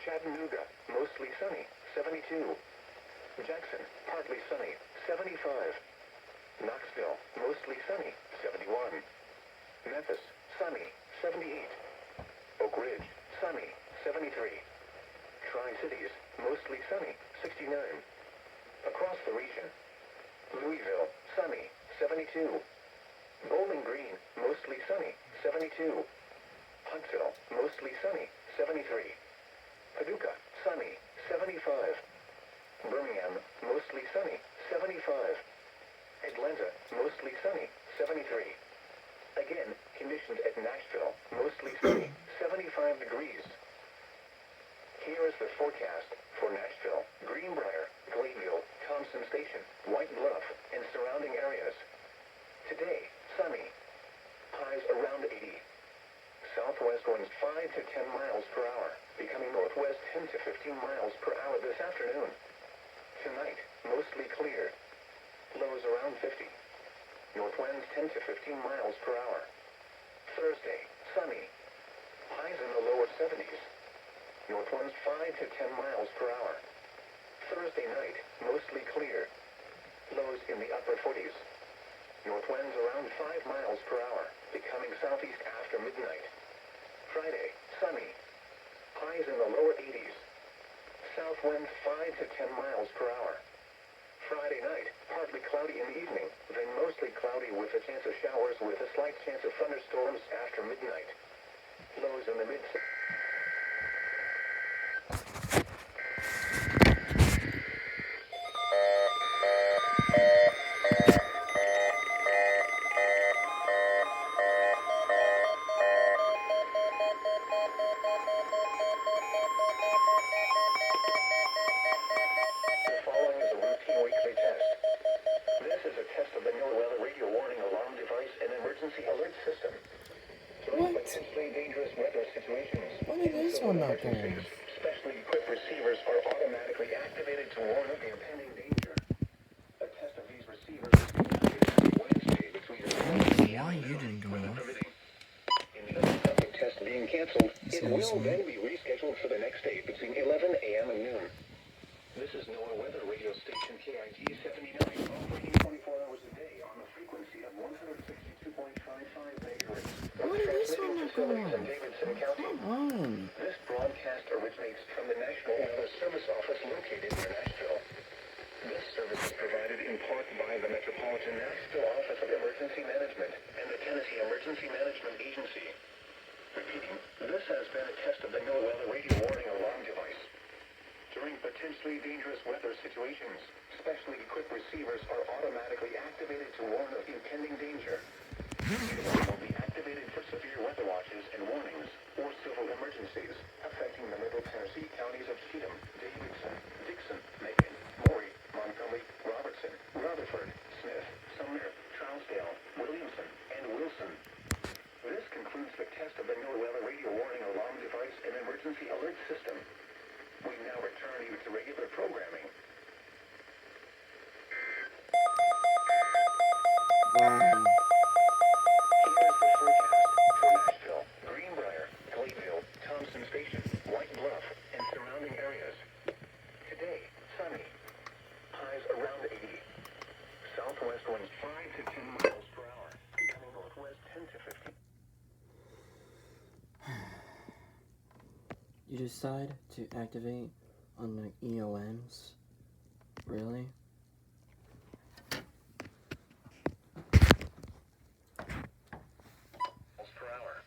Chattanooga, mostly sunny, 72. Jackson, partly sunny, 75. Knoxville, mostly sunny, 71. Memphis, sunny, 78. Oak Ridge, sunny, 73. Tri-Cities, mostly sunny, 69. Across the region, Louisville, sunny, 72. Bowling Green, mostly sunny, 72. Huntsville, mostly sunny, 73. Paducah, sunny, 75. Birmingham, mostly sunny, 75. Atlanta, mostly sunny, 73. Again, conditions at Nashville, mostly sunny, 75 degrees. Here is the forecast for Nashville, Greenbrier, Glenville, Thompson Station, White Bluff, and surrounding areas. Today, sunny. Highs around 80. Southwest winds 5 to 10 miles per hour, becoming northwest 10 to 15 miles per hour this afternoon. Tonight, mostly clear. Lows around 50. North winds 10 to 15 miles per hour. Thursday, sunny. Highs in the lower 70s. North winds 5 to 10 miles per hour. Thursday night, mostly clear. Lows in the upper 40s. North winds around 5 miles per hour, becoming southeast after midnight. Friday, sunny. Highs in the lower 80s. South winds 5 to 10 miles per hour. Friday night, partly cloudy in the evening, then mostly cloudy with a chance of showers with a slight chance of thunderstorms after midnight. Lows in the mid. Specially equipped receivers are automatically activated to warn of the impending danger. A test of these receivers is conducted Wednesday between 11 Why you didn't go off? In the event of the test being canceled, it will then be rescheduled for the next day between 11 a.m. and noon. This is NOAA Weather Radio Station KIT 79, operating 24 hours a day on the frequency of 162.55 megahertz. Why did this one not go off? Come on. This broadcast originates from the National Weather Service Office located near Nashville. This service is provided in part by the Metropolitan Nashville Office of Emergency Management and the Tennessee Emergency Management Agency. Repeating, this has been a test of the NOAA Weather Radio Warning Alarm device. During potentially dangerous weather situations, specially equipped receivers are automatically activated to warn of impending danger. These will be activated for severe weather watches and warnings, or civil emergencies, affecting the middle Tennessee counties of Cheatham, Davidson, Dixon, Macon, Maury, Montgomery, Robertson, Rutherford, Smith, Sumner, Trousdale, Williamson, and Wilson. This concludes the test of the NOAA Weather Radio Warning Alarm Device and Emergency Alert System. We now return you to regular programming. You decide to activate on the EOMs? Really? Per hour.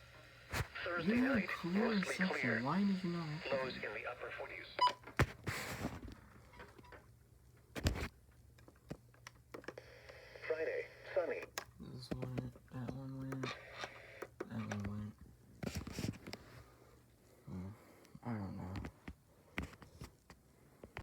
Thursday night, mostly clear. Why did you not? Lows in the upper 40s.